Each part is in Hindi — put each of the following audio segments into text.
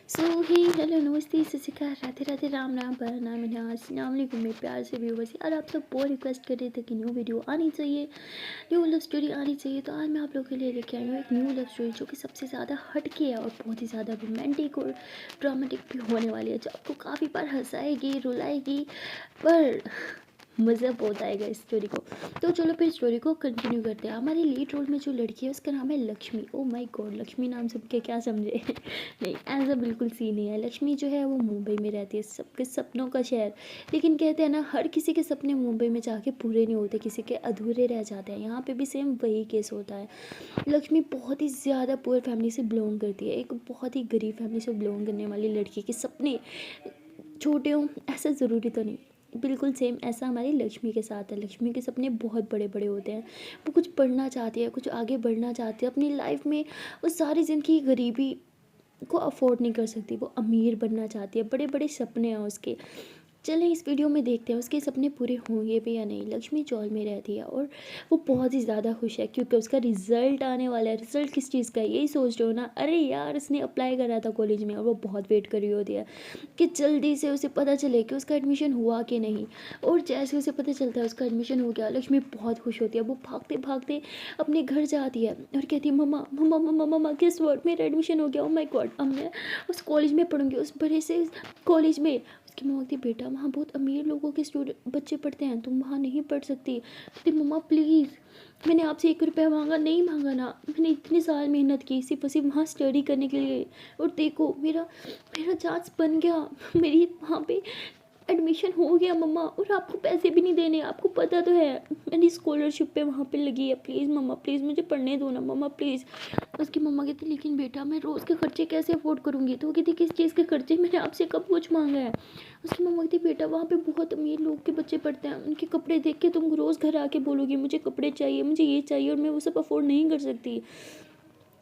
सो हे हेलो नमस्ते सत श्री अकाल राधे राधे राम राम प्रणाम अस्सलाम वालेकुम मेरे प्यार से व्यूवर्स। यार आप सब बहुत रिक्वेस्ट कर रहे थे कि न्यू वीडियो आनी चाहिए, न्यू लव स्टोरी आनी चाहिए। तो आज मैं आप लोगों के लिए लेके आई हूँ एक न्यू लव स्टोरी जो कि सबसे ज़्यादा हटके है और बहुत ही ज़्यादा रोमांटिक और ड्रामेटिक भी होने वाली है, जो आपको काफ़ी बार हंसाएगी रुलाएगी, पर मज़ा बहुत आएगा इस स्टोरी को। तो चलो फिर स्टोरी को कंटिन्यू करते हैं। हमारी लीड रोल में जो लड़की है उसका नाम है Lakshmi. Oh my God, Lakshmi नाम सुन के क्या समझे नहीं, ऐसा बिल्कुल सीन नहीं है। लक्ष्मी जो है वो मुंबई में रहती है, सबके सपनों का शहर। लेकिन कहते हैं ना, हर किसी के सपने मुंबई में जाके पूरे नहीं होते, किसी के अधूरे रह जाते हैं। यहाँ पे भी सेम वही केस होता है। लक्ष्मी बहुत ही ज़्यादा पुअर फैमिली से बिलोंग करती है, एक बहुत ही गरीब फैमिली से बिलोंग करने वाली लड़की के सपने छोटे हों ऐसा ज़रूरी तो नहीं, बिल्कुल सेम ऐसा हमारी लक्ष्मी के साथ है। लक्ष्मी के सपने बहुत बड़े बड़े होते हैं। वो कुछ पढ़ना चाहती है, कुछ आगे बढ़ना चाहती है अपनी लाइफ में। वो सारी ज़िंदगी गरीबी को अफोर्ड नहीं कर सकती, वो अमीर बनना चाहती है, बड़े बड़े सपने हैं उसके। चलें इस वीडियो में देखते हैं उसके सपने पूरे होंगे भी या नहीं। लक्ष्मी जॉल में रहती है और वो बहुत ही ज़्यादा खुश है क्योंकि उसका रिज़ल्ट आने वाला है। रिज़ल्ट किस चीज़ का है यही सोच रहे हो ना? अरे यार, उसने अप्लाई करा था कॉलेज में और वो बहुत वेट कर रही होती है कि जल्दी से उसे पता चले कि उसका एडमिशन हुआ कि नहीं। और जैसे उसे पता चलता है उसका एडमिशन हो गया, लक्ष्मी बहुत खुश होती है। वो भागते भागते अपने घर जाती है और कहती है, मम्मा मम्मा मम्मा मम्मा गेस व्हाट, मेरा एडमिशन हो गया। ओ माय गॉड, अब मैं उस कॉलेज में पढ़ूंगी, उस बड़े से कॉलेज में। उसकी मम्मा कहती, बेटा वहाँ बहुत अमीर लोगों के स्टूडेंट बच्चे पढ़ते हैं, तुम वहाँ नहीं पढ़ सकती। कहती, मम्मा प्लीज़, मैंने आपसे 1 रुपया मांगा नहीं, मांगा ना, मैंने इतने साल मेहनत की सिर्फ सिर्फ वहाँ स्टडी करने के लिए, और देखो मेरा मेरा चांस बन गया, मेरी वहाँ पे एडमिशन हो गया मम्मा, और आपको पैसे भी नहीं देने, आपको पता तो है मेरी स्कॉलरशिप पे वहाँ पे लगी है। प्लीज़ मम्मा प्लीज़ मुझे पढ़ने दो ना मम्मा प्लीज़। उसकी मम्मा कहती, लेकिन बेटा मैं रोज़ के खर्चे कैसे अफोर्ड करूँगी? तो वो कहती, किस चीज़ के खर्चे, मैंने आपसे कब कुछ मांगा है? उसकी मम्मा कहती, बेटा वहाँ पे बहुत अमीर लोग के बच्चे पढ़ते हैं, उनके कपड़े देख के तुम रोज़ घर आके बोलोगी मुझे कपड़े चाहिए, मुझे ये चाहिए, और मैं वो सब अफोर्ड नहीं कर सकती।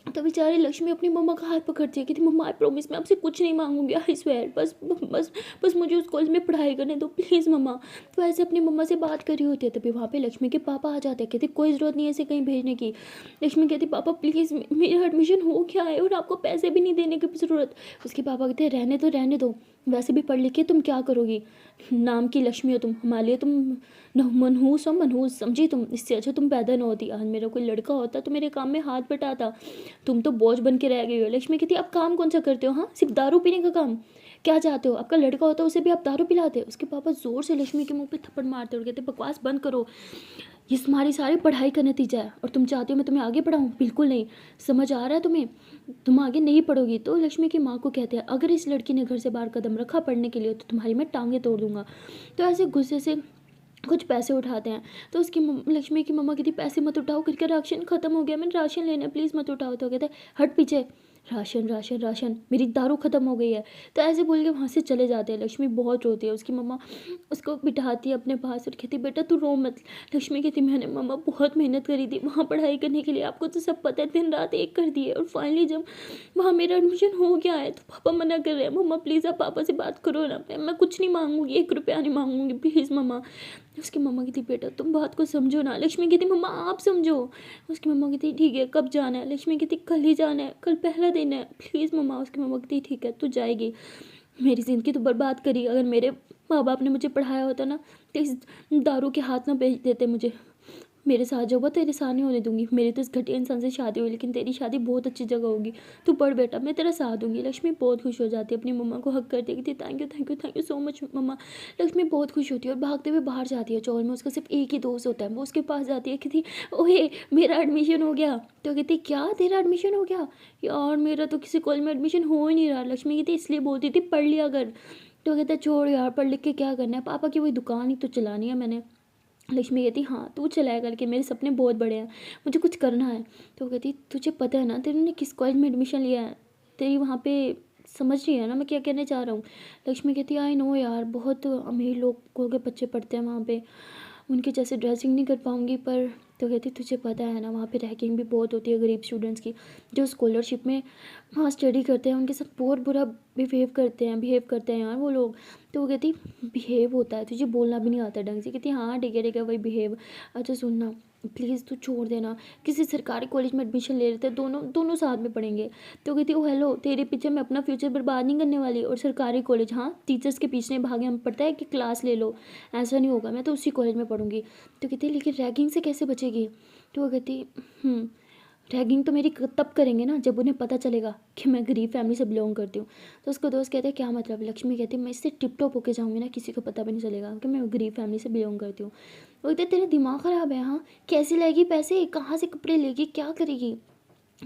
तो बेचारी लक्ष्मी अपनी मम्मा का हाथ पकड़ती है, कहती, मम्मा आई प्रॉमिस मैं आपसे कुछ नहीं मांगूंगी, आई स्वेयर, बस बस बस मुझे उस कॉलेज में पढ़ाई करने दो प्लीज़ मम्मा। तो ऐसे अपनी मम्मा से बात कर रही होती है, तभी वहाँ पे लक्ष्मी के पापा आ जाते हैं। कहते, कोई ज़रूरत नहीं है ऐसे कहीं भेजने की। लक्ष्मी कहती, पापा प्लीज़ मेरा एडमिशन हो गया है और आपको पैसे भी नहीं देने की ज़रूरत। उसके पापा कहते हैं, रहने दो, वैसे भी पढ़ लिख के तुम क्या करोगी, नाम की लक्ष्मी हो तुम, हमारे लिए तुम मनहूस हो, मनहूस समझी तुम, इससे अच्छा तुम पैदा न होती। आज मेरा कोई लड़का होता तो मेरे काम में हाथ बटाता, तुम तो बोझ बन के रह गई हो। लक्ष्मी कहती, अब काम कौन सा करते हो? हाँ, सिर्फ दारू पीने का काम, क्या चाहते हो? आपका लड़का होता उसे भी आप दारू पिलाते। उसके पापा जोर से लक्ष्मी के मुंह पे थप्पड़ मारते और कहते, बकवास बंद करो, ये तुम्हारी सारी पढ़ाई का नतीजा है, और तुम चाहती हो मैं तुम्हें आगे पढ़ाऊँ? बिल्कुल नहीं, समझ आ रहा है तुम्हें, तुम आगे नहीं पढ़ोगी। तो लक्ष्मी की माँ को कहते हैं, अगर इस लड़की ने घर से बाहर कदम रखा पढ़ने के लिए तो तुम्हारी मैं टांगे तोड़ दूंगा। तो ऐसे गुस्से से कुछ पैसे उठाते हैं। तो उसकी लक्ष्मी की मम्मा कहती, पैसे मत उठाओ, करके राशन ख़त्म हो गया, मैंने राशन लेना है, प्लीज़ मत उठाओ। तो कहते हैं, हट पीछे, राशन राशन राशन, मेरी दारू ख़त्म हो गई है। तो ऐसे बोल के वहाँ से चले जाते हैं। लक्ष्मी बहुत रोती है। उसकी मम्मा उसको बिठाती है अपने पास और कहती, बेटा तू रो मत। लक्ष्मी कहती, मैंने मम्मा बहुत मेहनत करी थी वहाँ पढ़ाई करने के लिए, आपको तो सब पता है, दिन रात एक कर दिए, और फाइनली जब वहाँ मेरा एडमिशन हो गया है तो पापा मना कर रहे हैं। मम्मा प्लीज़ आप पापा से बात करो ना, मैं कुछ नहीं मांगूंगी, 1 रुपया नहीं मांगूंगी, प्लीज़ मम्मा। उसकी मम्मा कहती, बेटा तुम बात को समझो ना। लक्ष्मी कहती, मम्मा आप समझो। उसकी मम्मा कहती, ठीक है कब जाना है? लक्ष्मी कहती, कल ही जाना है, कल पहला दिन है, प्लीज़ मम्मा। उसकी मम्मा कहती, ठीक है तू जाएगी, मेरी ज़िंदगी तो बर्बाद करी, अगर मेरे माँ बाप ने मुझे पढ़ाया होता ना तो इस दारू के हाथ ना भेज देते मुझे। मेरे साथ जो हुआ तेरे साथ नहीं होने दूंगी। मेरी तो इस घटिया इंसान से शादी हुई, लेकिन तेरी शादी बहुत अच्छी जगह होगी, तू पढ़ बेटा, मैं तेरा साथ दूंगी। लक्ष्मी बहुत खुश हो जाती है, अपनी मम्मा को हक करती है, थैंक यू सो मच मम्मा। लक्ष्मी बहुत खुश होती है और भागते हुए बाहर जाती है। चौल में उसका सिर्फ एक ही दोस्त होता है, वो उसके पास जाती है, कहती, ओहे मेरा एडमिशन हो गया। तो कहती, क्या तेरा एडमिशन हो गया? यार मेरा तो किसी कॉलेज में एडमिशन हो ही नहीं रहा। लक्ष्मी कहती, इसलिए बोलती थी पढ़ लिया कर। तो कहता, छोड़ यार, पढ़ लिख के क्या करना है, पापा की वही दुकान ही तो चलानी है मैंने। लक्ष्मी कहती, हाँ तू चलाया करके, मेरे सपने बहुत बड़े हैं, मुझे कुछ करना है। तो कहती, तुझे पता है ना तेरे किस कॉलेज में एडमिशन लिया है? तेरी वहाँ पे समझ रही है ना मैं क्या कहना चाह रहा हूँ? लक्ष्मी कहती, आई नो यार, बहुत अमीर लोगों के बच्चे पढ़ते हैं वहाँ पे, उनके जैसे ड्रेसिंग नहीं कर पाऊँगी पर। तो कहती, तुझे पता है ना वहाँ पे रैगिंग भी बहुत होती है गरीब स्टूडेंट्स की, जो स्कॉलरशिप में वहाँ स्टडी करते हैं उनके साथ बहुत बुरा बिहेव करते हैं यार वो लोग। तो वो कहती, बिहेव होता है, तुझे बोलना भी नहीं आता ढंग से। कहती, हाँ ठीक है वही बिहेव। अच्छा सुनना, प्लीज़ तू छोड़ देना, किसी सरकारी कॉलेज में एडमिशन ले लेते, दोनों दोनों साथ में पढ़ेंगे। तो कहती ओ हेलो, तेरे पीछे मैं अपना फ्यूचर बर्बाद नहीं करने वाली। और सरकारी कॉलेज, हाँ टीचर्स के पीछे भागे हम, पड़ता है कि क्लास ले लो, ऐसा नहीं होगा, मैं तो उसी कॉलेज में पढ़ूंगी। तो कहती लेकिन रैगिंग से कैसे बचेगी? तो वो कहती रैगिंग तो मेरी तब करेंगे ना जब उन्हें पता चलेगा कि मैं गरीब फैमिली से बिलोंग करती हूँ। तो उसको दोस्त कहते हैं क्या मतलब? लक्ष्मी कहती है मैं इससे टिप टॉप होके जाऊँगी ना, किसी को पता भी नहीं चलेगा कि मैं गरीब फैमिली से बिलोंग करती हूँ। वो कहते तेरा दिमाग ख़राब है, हाँ कैसे लाएगी पैसे, कहाँ से कपड़े लेगी, क्या करेगी?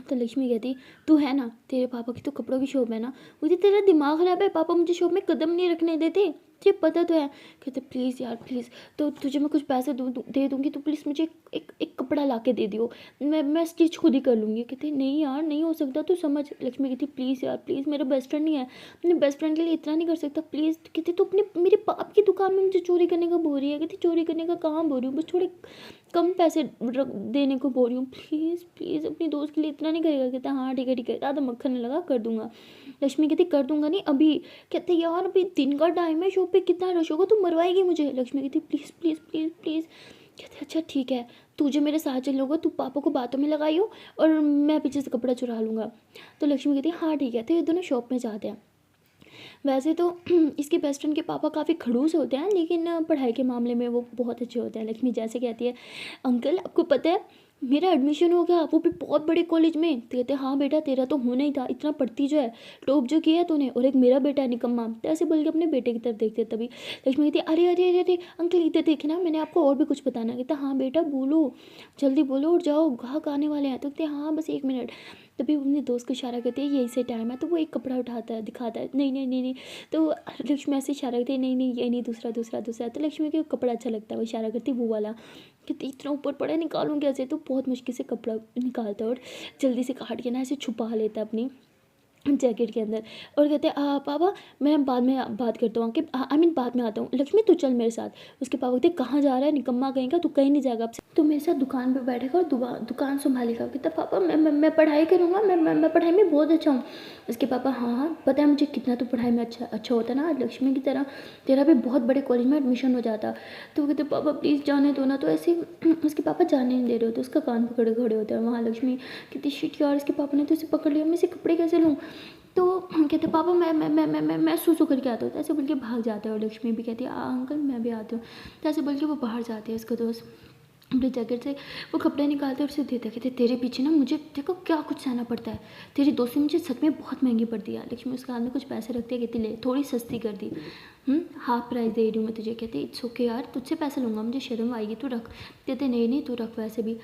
तो लक्ष्मी कहती तू है ना, तेरे पापा की तो कपड़ों की शॉप है ना। बोलती तेरा दिमाग ख़राब है, पापा मुझे शॉप में कदम नहीं रखने देते, तुझे पता तो है। कहते प्लीज़ यार प्लीज़, तो तुझे मैं कुछ पैसे दे दूँगी तो प्लीज़ मुझे एक कपड़ा ला के दे दियो, मैं स्टिच खुद ही कर लूँगी। कहते नहीं यार नहीं हो सकता, तू समझ। लक्ष्मी कहती प्लीज़ यार प्लीज़, मेरा बेस्ट फ्रेंड नहीं है, अपने बेस्ट फ्रेंड के लिए इतना नहीं कर सकता प्लीज़। कहती तो अपने मेरे बाप की दुकान में मुझे चोरी करने का बोल रही है। कहती चोरी करने का कहाँ बोल रही हूँ, बस थोड़े कम पैसे देने को बोल रही हूँ, प्लीज़ प्लीज़ अपनी दोस्त के लिए इतना नहीं करेगा? कहता हाँ ठीक है, ज़्यादा मक्खन नहीं लगा, कर दूंगा। लक्ष्मी कहती कर दूंगा नहीं अभी। कहते यार अभी दिन का टाइम है, शॉप पे कितना रश होगा, तू मरवाएगी मुझे। लक्ष्मी कहती प्लीज़ प्लीज़ प्लीज़ प्लीज़। कहते अच्छा ठीक है, तुझे मेरे साथ चल लूँगा, तू पापा को बातों में लगाई हो और मैं पीछे से कपड़ा चुरा लूँगा। तो लक्ष्मी कहती हाँ ठीक है। तो ये दोनों शॉप में जाते हैं। वैसे तो इसके बेस्ट फ्रेंड के पापा काफ़ी खड़ूस होते हैं, लेकिन पढ़ाई के मामले में वो बहुत अच्छे होते हैं। लक्ष्मी जैसे कहती है अंकल आपको पता है मेरा एडमिशन हो गया, वो भी बहुत बड़े कॉलेज में। तो कहते हाँ बेटा तेरा तो होना ही था, इतना पढ़ती जो है, टॉप जो किया है तूने, और एक मेरा बेटा है निकम्मा। तो ऐसे बोल के अपने बेटे की तरफ देखते तभी लक्ष्मी कहती अरे अरे अरे अरे अंकल इधर देखना, मैंने आपको और भी कुछ बताना। कहता हाँ बेटा बोलो, जल्दी बोलो और जाओ, ग्राहक आने वाले हैं। तो कहते हाँ बस 1 मिनट। तभी अपने दोस्त को इशारा करती है यही से टाइम है। तो वो एक कपड़ा उठाता है, दिखाता है, नहीं नहीं नहीं नहीं। तो लक्ष्मी ऐसे इशारा करती है नहीं नहीं ये नहीं, दूसरा दूसरा दूसरा। तो लक्ष्मी को कपड़ा अच्छा लगता है, वो इशारा करती है वो वाला। कहती इतना ऊपर पड़ा है, निकालूं कैसे? तो बहुत मुश्किल से कपड़ा निकालता है और जल्दी से काट के ना ऐसे छुपा लेता है अपनी जैकेट के अंदर। और कहते हैं पापा मैं बाद में बात करता हूँ, कि आई मीन बाद में आता हूँ, लक्ष्मी तू चल मेरे साथ। उसके पापा कहते कहाँ जा रहा है निकम्मा कहीं का, तू कहीं नहीं जाएगा, अब से तू मेरे साथ दुकान पे बैठेगा और दुकान संभालेगा। कहता पापा मैं पढ़ाई करूँगा, मैं पढ़ाई में बहुत अच्छा हूँ। उसके पापा हाँ पता है मुझे कितना तो पढ़ाई में अच्छा होता ना, लक्ष्मी की तरह तेरा भी बहुत बड़े कॉलेज में एडमिशन हो जाता। तो वो कहते पापा प्लीज़ जाने दो ना। तो ऐसे उसके पापा जाने नहीं दे रहे होते, उसका कान पकड़े खड़े होते हैं वहाँ। लक्ष्मी कहती शिट यार इसके पापा ने तो इसे पकड़ लिया, मैं इसे कपड़े कैसे लूँ? तो कहते पापा मैं सूसू करके आता हूँ। तो ऐसे बोल के भाग जाते हैं। और लक्ष्मी भी कहती है अंकल मैं भी आती हूँ। तो ऐसे बोल के वो बाहर जाते हैं। उसका दोस्त अपनी जैकेट से वो कपड़े निकालते और उसे देते, कहते तेरे पीछे ना मुझे देखो क्या कुछ सहना पड़ता है, तेरी दोस्ती मुझे सच में बहुत महंगी पड़ती है। लक्ष्मी उसके हाथ में कुछ पैसे रखते हैं, कहती ले थोड़ी सस्ती कर दी, हाफ प्राइस दे रही हूँ मैं तुझे। कहते इट्स ओके यार तुझसे पैसे लूँगा, मुझे शर्म आएगी, तू रख। कहते नहीं नहीं तू रख, वैसे भी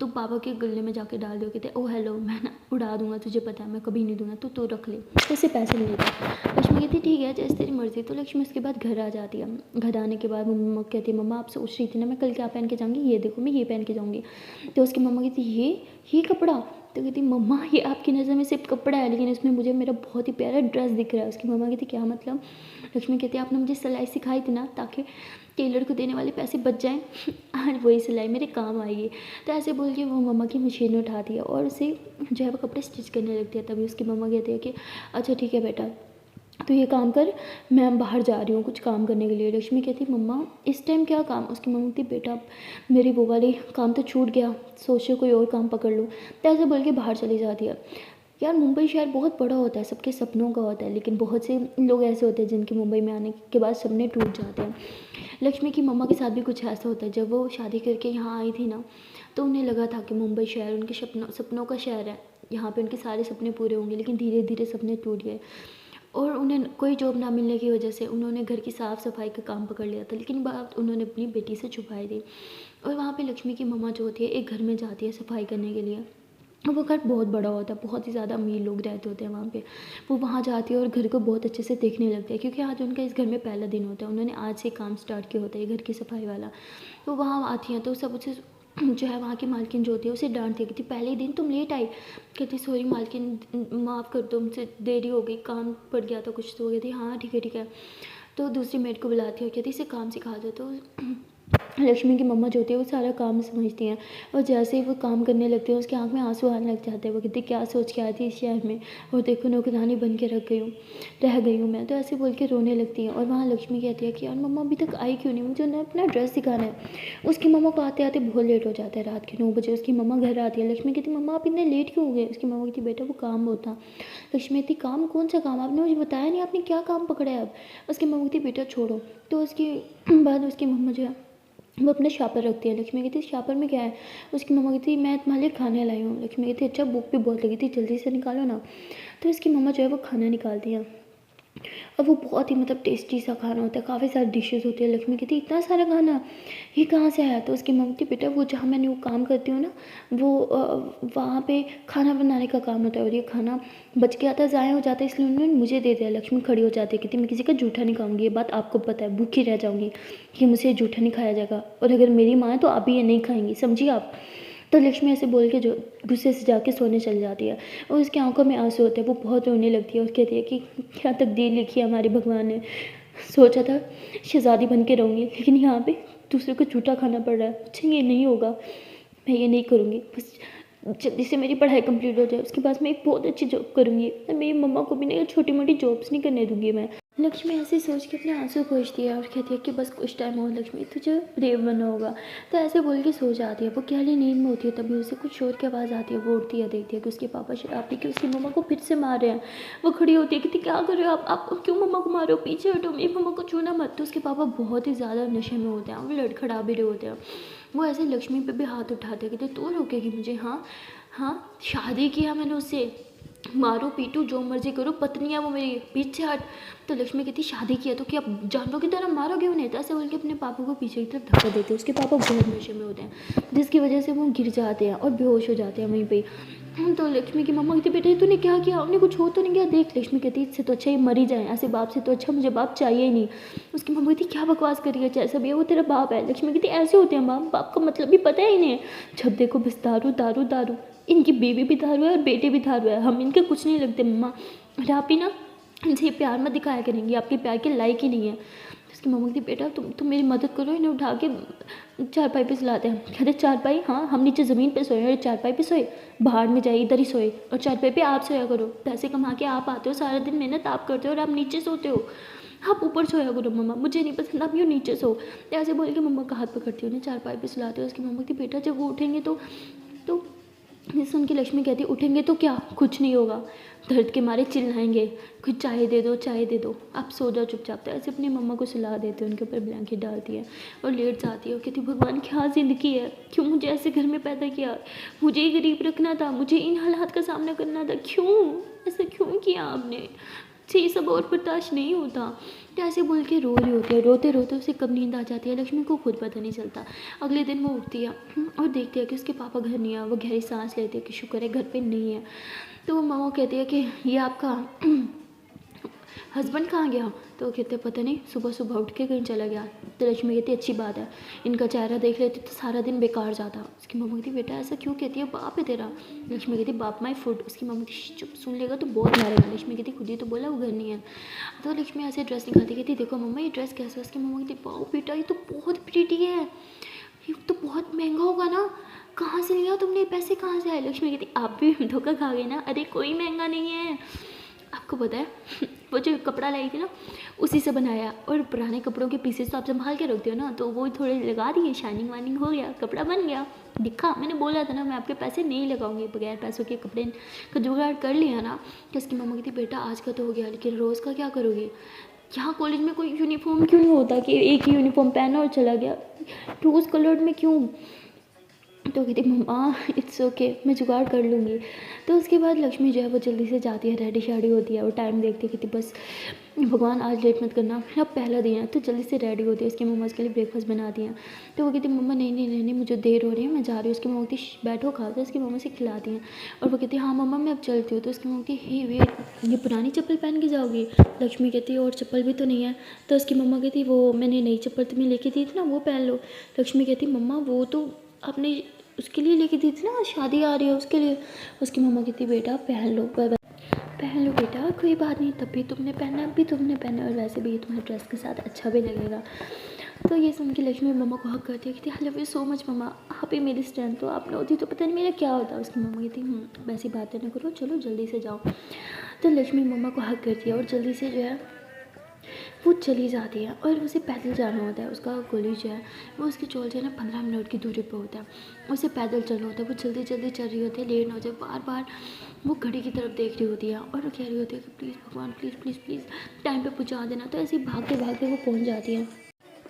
तू पापा के गले में जाके डाल दो। कहते ओ हेलो मैं ना उड़ा दूंगा, तुझे पता है मैं कभी नहीं दूंगा, तू रख ले, उससे पैसे नहीं लेते। लक्ष्मी कहती ठीक है जैसे तेरी मर्जी। तो लक्ष्मी उसके बाद घर आ जाती है। घर आने के बाद मम्मा कहती है मम्मा आप सोच रही थी ना मैं कल क्या पहन के जाऊँगी, ये देखो मैं ये पहन के जाऊँगी। तो उसकी मम्मा कहती ये कपड़ा? तो कहती मम्मा ये आपकी नज़र में सिर्फ कपड़ा है, लेकिन इसमें मुझे मेरा बहुत ही प्यारा ड्रेस दिख रहा है। उसकी मम्मा कहती क्या मतलब? लक्ष्मी कहती आपने मुझे सिलाई सिखाई थी ना ताकि टेलर को देने वाले पैसे बच जाएं, आज वही सिलाई मेरे काम आएगी। तो ऐसे बोल के वो मम्मा की मशीन उठाती है और उसे जो है वो कपड़े स्टिच करने लगती है। तभी उसकी मम्मा कहती है कि अच्छा ठीक है बेटा तो ये काम कर, मैं बाहर जा रही हूँ कुछ काम करने के लिए। लक्ष्मी कहती मम्मा इस टाइम क्या काम? उसकी मम्मा कहती बेटा मेरी वो वाली काम तो छूट गया, सोचो कोई और काम पकड़ लो। तो ऐसे बोल के बाहर चली जाती है। यार मुंबई शहर बहुत बड़ा होता है, सबके सपनों का होता है, लेकिन बहुत से लोग ऐसे होते हैं जिनके मुंबई में आने के बाद सपने टूट जाते हैं। लक्ष्मी की मम्मा के साथ भी कुछ ऐसा होता है। जब वो शादी करके यहाँ आई थी ना तो उन्हें लगा था कि मुंबई शहर उनके सपनों का शहर है, यहाँ पे उनके सारे सपने पूरे होंगे, लेकिन धीरे धीरे सपने टूट गए। और उन्हें कोई जॉब ना मिलने की वजह से उन्होंने घर की साफ़ सफाई का काम पकड़ लिया था, लेकिन बात उन्होंने अपनी बेटी से छुपाई थी। और वहाँ पे लक्ष्मी की मम्मा जो होती है एक घर में जाती है सफाई करने के लिए। वो घर बहुत बड़ा होता है, बहुत ही ज़्यादा अमीर लोग रहते होते हैं वहाँ पे। वो वहाँ जाती है और घर को बहुत अच्छे से देखने लगती है, क्योंकि आज उनका इस घर में पहला दिन होता है, उन्होंने आज से काम स्टार्ट किया होता है घर की सफाई वाला। तो वहाँ आती हैं तो सब उसे जो है वहाँ की मालकिन जो होती है उसे डांटती है, कहती पहले ही दिन तुम लेट आई। कहती सॉरी मालकिन माफ़ कर दो, मुझसे देरी हो गई, काम पड़ गया था कुछ। तो कहती हाँ ठीक है। तो दूसरी मेड को बुलाती है और कहती इसे काम सिखा दो। तो लक्ष्मी की मम्मा जो होती है वो सारा काम समझती हैं, और जैसे ही वो काम करने लगती है उसकी आंख में आंसू आने लग जाते हैं। वो कहती क्या सोच के आई थी इस शहर में, और देखो नौकरानी बन के रह गई हूँ मैं, तो ऐसे बोल के रोने लगती है। और वहाँ लक्ष्मी कहती है कि यार मम्मा अभी तक आई क्यों नहीं, मुझे उन्हें अपना ड्रेस दिखाना है। उसकी मम्मा को आते आते बहुत लेट हो जाता है, रात के 9 बजे उसकी मम्मा घर आती है। लक्ष्मी कहती मम्मा आप इतने लेट क्यों हो गए। उसकी मम्मा कहती बेटा वो काम होता। लक्ष्मी कहती काम कौन सा काम, आपने मुझे बताया नहीं, आपने क्या काम पकड़ा है अब। उसकी मम्मा कहती बेटा छोड़ो। तो उसके बाद उसकी मम्मा जो है वो अपने शापर रखती है। लक्ष्मी कहती शापर में क्या है। उसकी मम्मा कहती मैं तुम्हारे लिए खाने लाई हूँ। लक्ष्मी कहती अच्छा भूख भी बहुत लगी थी, जल्दी से निकालो ना। तो उसकी मम्मा जो है वो खाना निकालती हैं, और वो बहुत ही मतलब टेस्टी सा खाना होता है, काफ़ी सारी डिशेस होती है। लक्ष्मी कहती इतना सारा खाना ये कहाँ से आया। तो उसकी मम्मी कहती बेटा वो जहाँ मैं न्यू काम करती हूँ ना, वो वहाँ पे खाना बनाने का काम होता है, और ये खाना बच गया था, ज़ाया हो जाता है, इसलिए उन्होंने मुझे दे दिया। लक्ष्मी खड़ी हो जाती है, कहती मैं किसी का जूठा नहीं खाऊंगी, ये बात आपको पता है, भूखी रह जाऊँगी कि मुझसे जूठा नहीं खाया जाएगा, और अगर मेरी माँ है तो आप भी ये नहीं खाएंगी, समझिए आप। तो लक्ष्मी ऐसे बोल के जो गुस्से से जाके सोने चल जाती है, और उसकी आंखों में आंसू होते हैं, वो बहुत रोने लगती है और कहती है कि क्या तकदीर लिखी है हमारे भगवान ने, सोचा था शहज़ादी बन के रहूँगी, लेकिन यहाँ पे दूसरे को झूठा खाना पड़ रहा है, अच्छा ये नहीं होगा, मैं ये नहीं करूँगी, बस जल्दी से मेरी पढ़ाई कंप्लीट हो जाए, उसके बाद मैं एक बहुत अच्छी जॉब करूँगी, मेरी मम्मा को भी नहीं छोटी मोटी जॉब्स नहीं करने दूँगी मैं। लक्ष्मी ऐसे सोच के अपने आंसू पोंछती है और कहती है कि बस कुछ टाइम और लक्ष्मी, तुझे ब्रेव बनना होगा। तो ऐसे बोल के सो जाती है। वो गहरी नींद में होती है, तभी उसे कुछ शोर की आवाज़ आती है। वो उठती है, देखती है कि उसके पापा शराब पी के उसकी मम्मा को फिर से मार रहे हैं। वो खड़ी होती है, कहती क्या कर रहे हो आप क्यों मम्मा को मारो, पीछे हटो, मेरी मम्मा को छूना मत। तो उसके पापा बहुत ही ज़्यादा नशे में होते हैं, वो लड़खड़ा भी रहे होते हैं। वो ऐसे लक्ष्मी पे भी हाथ उठाते कहते तू रोकेगी मुझे, हाँ हाँ शादी किया मैंने उससे, मारो पीटू जो मर्जी करो, पत्नी है वो मेरी, पीछे हट। तो लक्ष्मी कहती शादी किया तो क्या जानवरों की तरह मारोगे उन्हें। तो ऐसे बोल के अपने पापा को पीछे की तरफ धक्का देते हैं। उसके पापा बहुत नशे में होते हैं, जिसकी वजह से वो गिर जाते हैं और बेहोश हो जाते हैं वहीं पे। तो लक्ष्मी की मम्मा कहती बेटा तूने क्या किया, उन्हें कुछ हो तो नहीं गया देख। लक्ष्मी कहती इससे तो अच्छा ही मर ही जाए, ऐसे बाप से तो अच्छा मुझे बाप चाहिए ही नहीं। उसकी मम्मा कहती क्या बकवास करी है, जैसा भी है वो तेरा बाप है। लक्ष्मी कहती ऐसे होते हैं बाप का मतलब भी पता ही नहीं है, जब देखो बस दारू दारू दारू, इनकी बीवी भी दारू है और बेटे भी दारू है, हम इनके कुछ नहीं लगते मम्मा, और आप ही ना इनसे प्यार मत दिखाया करेंगी, आपके प्यार के लायक ही नहीं है। उसकी मम्मा कहती बेटा तुम मेरी मदद करो, इन्हें उठा के चारपाई पे सुलाते हैं। कहते चारपाई, हाँ हम नीचे ज़मीन पे सोए और चारपाई पे सोए, बाहर में जाए इधर ही सोए, और चारपाई पे आप सोया करो, पैसे कमा के आप आते हो, सारा दिन मेहनत आप करते हो और आप नीचे सोते हो, आप ऊपर सोया करो मम्मा, मुझे नहीं पसंद, आप यूँ नीचे सो। ऐसे बोल के मम्मा का हाथ पकड़ती हो, उन्हें चारपाई पे सुलाते हो। उसकी मम्मा कहती बेटा जब वो उठेंगे तो सुन के लक्ष्मी कहती उठेंगे तो क्या, कुछ नहीं होगा, दर्द के मारे चिल्लाएंगे, कुछ चाय दे दो, आप सो जाओ चुपचाप। तो ऐसे अपनी मम्मा को सुला देते हैं, उनके ऊपर ब्लैंकेट डालती है और लेट जाती है और कहती भगवान क्या ज़िंदगी है, क्यों मुझे ऐसे घर में पैदा किया, मुझे ही गरीब रखना था, मुझे इन हालात का सामना करना था, क्यों ऐसा क्यों किया आपने, से ये सब और बर्दाश्त नहीं होता। तो ऐसे बोल के रो रही होती है, रोते रोते उसे कब नींद आ जाती है लक्ष्मी को खुद पता नहीं चलता। अगले दिन वो उठती है और देखती है कि उसके पापा घर नहीं है। वो गहरी सांस लेती है कि शुक्र है घर पे नहीं है। तो वो मामा कहती है कि ये आपका हस्बैंड कहाँ गया। तो वो कहते पता नहीं, सुबह सुबह उठ के कहीं चला गया। तो लक्ष्मी कहती अच्छी बात है, इनका चेहरा देख लेती तो सारा दिन बेकार जाता। उसकी मम्मा कहती बेटा ऐसा क्यों कहती है, बाप है तेरा। लक्ष्मी कहती बाप माई फूड। उसकी मम्मा कहती चुप, सुन लेगा तो बहुत मारेगा। लक्ष्मी कहती खुद ही तो बोला वो घर नहीं है। तो लक्ष्मी ऐसे ड्रेस निकालती कहती देखो मम्मा ये ड्रेस कैसा है। उसकी मम्मा कहती वाओ बेटा ये तो बहुत प्रीटी है, ये तो बहुत महंगा होगा ना, कहाँ से लिया तुमने, पैसे कहाँ से आए। लक्ष्मी कहती आप भी धोखा खा गए ना, अरे कोई महंगा नहीं है, आपको पता है वो जो कपड़ा लाई थी ना उसी से बनाया, और पुराने कपड़ों के पीसेस तो आप संभाल के रखते हो ना, तो वो थोड़े लगा दिए, शाइनिंग वाइनिंग हो गया, कपड़ा बन गया। दिखा, मैंने बोला था ना मैं आपके पैसे नहीं लगाऊंगी, बगैर पैसों के कपड़े का जुगाड़ कर लिया ना। तो उसकी मम्मा कहती बेटा आज का तो हो गया, लेकिन रोज़ का क्या करोगी, यहाँ कॉलेज में कोई यूनिफॉर्म क्यों नहीं होता कि एक ही यूनिफॉर्म पहना और चला गया, रोज़ कलर्ड में क्यों। तो कहती मम्मा इट्स ओके मैं जुगाड़ कर लूँगी। तो उसके बाद लक्ष्मी जो है वो जल्दी से जाती है, रेडी शाडी होती है और टाइम देखती है, कहती बस भगवान आज लेट मत करना, मेरा पहला दिन है। तो जल्दी से रेडी होती है, उसकी मम्मा उसके लिए ब्रेकफास्ट बनाती हैं। तो वो कहती मम्मा नहीं मुझे देर हो रही है, मैं जा रही हूँ। उसकी मम्मा कहती बैठो खा। तो उसकी मम्मा से खिलाती हैं और वो कहती हाँ मम्मा मैं अब चलती हूँ। तो उसकी मम्मा कहती हे वेट ये पुरानी चप्पल पहन के जाओगी। लक्ष्मी कहती है और चप्पल भी तो नहीं है। तो उसकी मम्मा कहती वो मैंने नई चप्पल तुम्हें लेके दी थी ना वो पहन लो। लक्ष्मी कहती मम्मा वो तो आपने उसके लिए लेके दी थी ना, शादी आ रही है उसके लिए। उसकी मम्मा कहती बेटा पहन पहन लो बेटा, कोई बात नहीं, तब भी तुमने पहनना, अब भी तुमने पहना, और वैसे भी ये तुम्हारे ड्रेस के साथ अच्छा भी लगेगा। तो ये सुन के लक्ष्मी मम्मा को हक करती है, कहती I love you so much mamma, आप ही मेरी स्ट्रेंथ हो, आप ना होती तो पता नहीं मेरा क्या होता। उसकी मम्मा कहती वैसी बातें ना करो, चलो जल्दी से जाओ। तो लक्ष्मी मम्मा को हक करती है और जल्दी से जो है वो चली जाती है। और उसे पैदल जाना होता है, उसका कॉलेज है वो उसके चौल से ना 15 मिनट की दूरी पर होता है। उसे पैदल चलना होता है, वो जल्दी जल्दी चल रही होती है, लेट ना हो जाए, बार बार वो घड़ी की तरफ देख रही होती है और कह रही होती है कि प्लीज़ भगवान प्लीज़ प्लीज़ प्लीज़ टाइम पे पहुंचा देना। तो ऐसे ही भागते भागते वो पहुंच जाती है।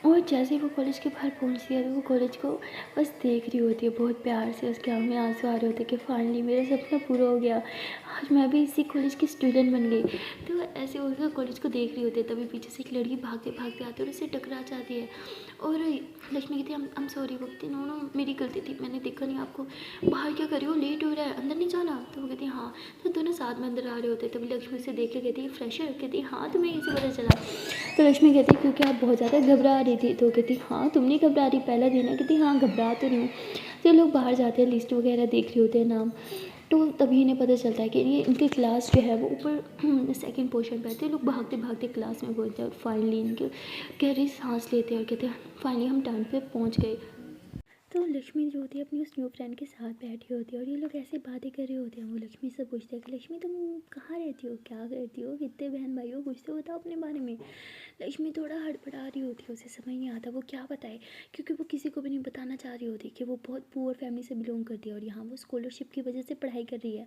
और जैसे ही वो कॉलेज के बाहर पहुंचती है तो वो कॉलेज को बस देख रही होती है बहुत प्यार से, उसके आँख में आंसू आ रहे होते हैं कि फाइनली मेरा सपना पूरा हो गया, आज मैं भी इसी कॉलेज की स्टूडेंट बन गई। तो ऐसे उसका कॉलेज को देख रही होती है, तभी पीछे से एक लड़की भागते भागते आती है और उससे टकरा जाती है। और लक्ष्मी कहती है आई एम सॉरी। वो कहती नो नो मेरी गलती थी, मैंने देखा नहीं आपको, बाहर क्या कर रही हो, लेट हो रहा है, अंदर नहीं जाना। तो वो कहती है हाँ। तो दोनों साथ में अंदर आ रहे होते, तभी लक्ष्मी से देख के कहती है फ्रेशर, कहती है हाँ तुम्हें कैसे पता चला। तो लक्ष्मी कहती है क्योंकि आप बहुत ज़्यादा घबरा रही थी। तो कहती हाँ तुम नहीं घबरा रही, पहला दिन है। कहती हाँ घबरा तो नहीं हूँ। तो लोग बाहर जाते हैं, लिस्ट वगैरह देख रहे होते हैं नाम, तो तभी इन्हें पता चलता है कि ये इनकी क्लास जो है वो ऊपर सेकंड पोर्शन पे आते हैं। लोग भागते भागते क्लास में पहुंचते हैं और फाइनली इनके गहरी सांस लेते हैं और कहते हैं फाइनली हम टाइम पे पहुंच गए। तो लक्ष्मी जो होती है अपनी उस न्यू फ्रेंड के साथ बैठी होती है और ये लोग ऐसे बातें कर रहे होते हैं। वो लक्ष्मी से पूछते हैं कि लक्ष्मी तुम कहाँ रहती हो, क्या करती हो, कितने बहन भाई हो, कुछ तो बताओ अपने बारे में। लक्ष्मी थोड़ा हड़बड़ा रही होती है, उसे समझ नहीं आता वो क्या बताए, क्योंकि वो किसी को भी नहीं बताना चाह रही होती कि वो बहुत पुअर फैमिली से बिलोंग करती है और यहाँ वो स्कॉलरशिप की वजह से पढ़ाई कर रही है।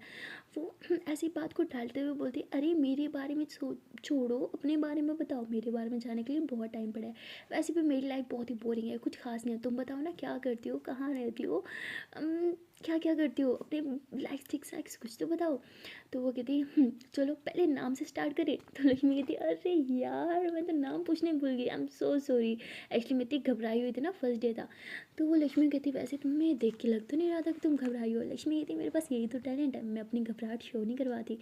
वो ऐसी बात को टालते हुए बोलती है अरे मेरे बारे में छोड़ो, अपने बारे में बताओ, मेरे बारे में जानने के लिए बहुत टाइम पड़ा है, वैसे भी मेरी लाइफ बहुत ही बोरिंग है, कुछ खास नहीं है, तुम बताओ ना क्या करती हो, कहाँ रहती हो, क्या क्या करती हो, अपने लाइफ टिक्स कुछ तो बताओ। तो वो कहती चलो पहले नाम से स्टार्ट करें। तो लक्ष्मी कहती अरे यार मैं तो नाम पूछने भूल गई, I am so sorry, actually मैं इतनी घबराई हुई थी ना, फर्स्ट डे था। तो वो लक्ष्मी कहती वैसे तुम्हें देख के लग तो नहीं रहा था कि तुम घबराई हो। लक्ष्मी कहती मेरे पास यही तो टैलेंट है, मैं अपनी घबराहट शो नहीं करवाती।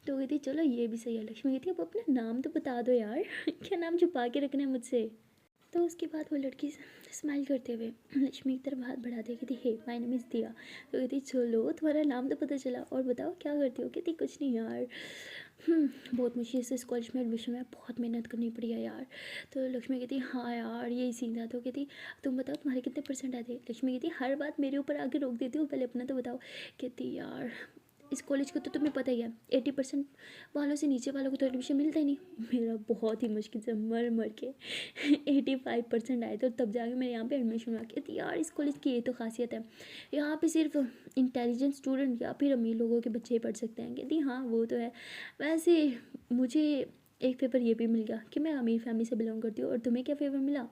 तो कहती चलो ये भी सही है। लक्ष्मी कहती अब अपना नाम तो बता दो यार क्या नाम छुपा के रखना है मुझसे। तो उसके बाद वो लड़की स्माइल करते हुए लक्ष्मी की तरफ हाथ बढ़ाती है, कहती हे माय नेम इज़ दिया। तो कहती चलो तुम्हारा नाम तो पता चला, और बताओ क्या करती हो। कहती कुछ नहीं यार, बहुत मुश्किल से इस कॉलेज में एडमिशन में बहुत मेहनत करनी पड़ी है यार। तो लक्ष्मी कहती हाँ यार यही सीन था। तो कहती तुम बताओ तुम्हारे कितने परसेंट आए थे। लक्ष्मी कहती हर बात मेरे ऊपर आके रोक देती हूँ, पहले अपना तो बताओ। कहती यार इस कॉलेज को तो तुम्हें पता ही है 80% वालों से नीचे वालों को तो एडमिशन मिलता ही नहीं, मेरा बहुत ही मुश्किल से मर मर के 85% आए थे, तब जाके मेरे यहाँ पे एडमिशन हुआ। कहती यार इस कॉलेज की ये तो खासियत है, यहाँ पे सिर्फ इंटेलिजेंट स्टूडेंट या फिर अमीर लोगों के बच्चे ही पढ़ सकते हैं। कहती हाँ वो तो है, वैसे मुझे एक फेवर ये भी मिल गया कि मैं अमीर फैमिली से बिलोंग करती हूँ, और तुम्हें क्या फेवर मिला।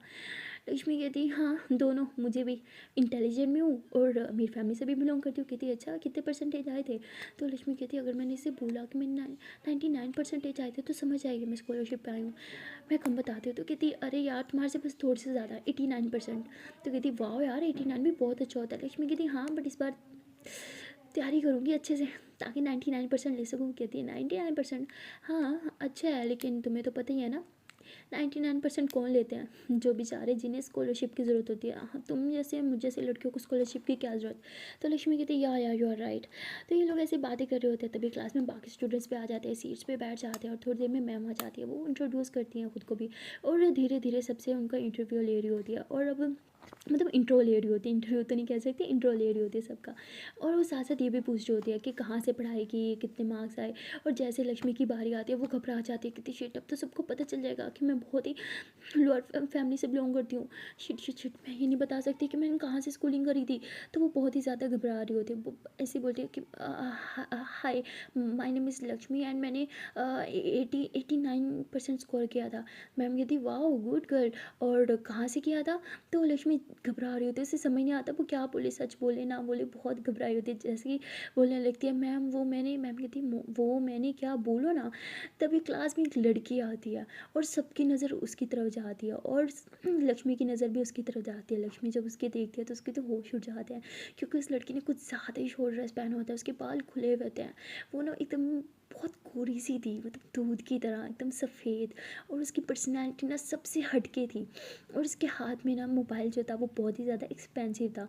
लक्ष्मी कहती हाँ दोनों, मुझे भी इंटेलिजेंट में हूँ और अमीर फैमिली से भी बिलोंग करती हूँ। कहती अच्छा कितने परसेंटेज आए थे। तो लक्ष्मी कहती अगर मैंने इसे बोला कि मैंने 99% आए थे तो समझ आएगी मैं स्कॉलरशिप पे आई हूँ, मैं कम बताती हूँ। तो कहती अरे यार तुम्हारे से बस थोड़े से ज़्यादा 89%। तो कहती वाह यार 89 भी बहुत अच्छा होता है। लक्ष्मी कहती हाँ बट इस बार तैयारी करूँगी अच्छे से ताकि 99% ले सकूँ। कहती है 99%, हाँ अच्छा है, लेकिन तुम्हें तो पता ही है ना 99% कौन लेते हैं, जो बेचारे जिन्हें स्कॉलरशिप की ज़रूरत होती है। हाँ तुम जैसे मुझे जैसे लड़कियों को स्कॉलरशिप की क्या ज़रूरत। तो लक्ष्मी कहती है या यू आर राइट। तो ये लोग ऐसे बातें कर रहे होते हैं, तभी क्लास में बाकी स्टूडेंट्स पे आ जाते हैं, सीट्स पे बैठ जाते हैं और थोड़ी देर में मैम आ जाती है, वो इंट्रोड्यूस करती हैं खुद को भी और धीरे धीरे सबसे उनका इंटरव्यू ले रही होती है। और अब मतलब इंट्रो ले रही होती है, इंटरव्यू तो नहीं कह सकती, इंट्रो ले रही होती है सबका। और वो साथ साथ ये भी पूछ रही होती है कि कहाँ से पढ़ाई की, कितने मार्क्स आए। और जैसे लक्ष्मी की बारी आती है वो घबरा जाती है, कितनी शिट अब तो सबको पता चल जाएगा कि मैं बहुत ही लोअर फैमिली से बिलोंग करती हूँ, शिट शिट शिट मैं ये नहीं बता सकती कि मैंने कहाँ से स्कूलिंग करी थी। तो वो बहुत ही ज़्यादा घबरा रही होती है, वो ऐसे बोलती है कि hi my name is Lakshmi and मैंने 89% स्कोर किया था। मैम कहती वाह गुड गर्ल, और कहाँ से किया था। तो लक्ष्मी घबरा रही होती है, उसे समझ नहीं आता वो क्या बोले, सच बोले ना बोले, बहुत घबराई होती है। जैसे कि बोलने लगती है मैम वो मैंने, मैम कहती वो मैंने क्या, बोलो ना। तभी क्लास में एक लड़की आती है और सबकी नज़र उसकी तरफ जाती है और लक्ष्मी की नज़र भी उसकी तरफ जाती है। लक्ष्मी जब उसके देखती है तो उसके तो होश उड़ जाते हैं, क्योंकि उस लड़की ने कुछ ज़्यादा ही शॉर्ट ड्रेस पहना होता है, उसके बाल खुले हुए होते हैं, वो ना एकदम बहुत गोरी सी थी, मतलब दूध की तरह एकदम सफ़ेद, और उसकी पर्सनैलिटी ना सबसे हटके थी। और उसके हाथ में ना मोबाइल जो था वो बहुत ही ज़्यादा एक्सपेंसिव था,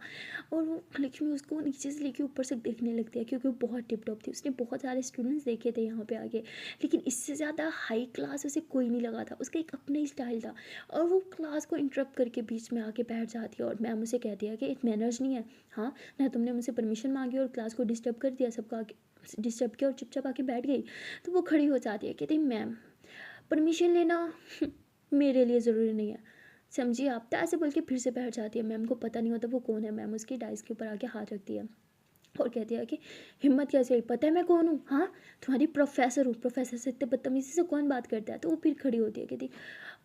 और वो लक्ष्मी उसको नीचे से लेके ऊपर से देखने लगती है, क्योंकि वो बहुत टिप टॉप थी। उसने बहुत सारे स्टूडेंट्स देखे थे यहाँ पे आके, लेकिन इससे ज़्यादा हाई क्लास उसे कोई नहीं लगा था। उसका एक अपना ही स्टाइल था, और वो क्लास को इंटरप्ट करके बीच में आके बैठ जाती है, और मैम उसे कहती है कि एक मैनर्स नहीं है, हाँ ना, तुमने मुझसे परमिशन मांगी और क्लास को डिस्टर्ब कर दिया, सबका डिस्टर्ब किया और चुपचाप आके बैठ गई। तो वो खड़ी हो जाती है, कहती मैम परमिशन लेना मेरे लिए ज़रूरी नहीं है, समझिए आप। तो ऐसे बोल के फिर से बैठ जाती है। मैम को पता नहीं होता वो कौन है। मैम उसकी डाइस के ऊपर आके हाथ रखती है और कहती है कि हिम्मत कैसे हुई, पता है मैं कौन हूँ, हाँ तुम्हारी प्रोफेसर हूँ, प्रोफेसर से इतने बदतमीजी से कौन बात करता है। तो वो फिर खड़ी होती है, कहती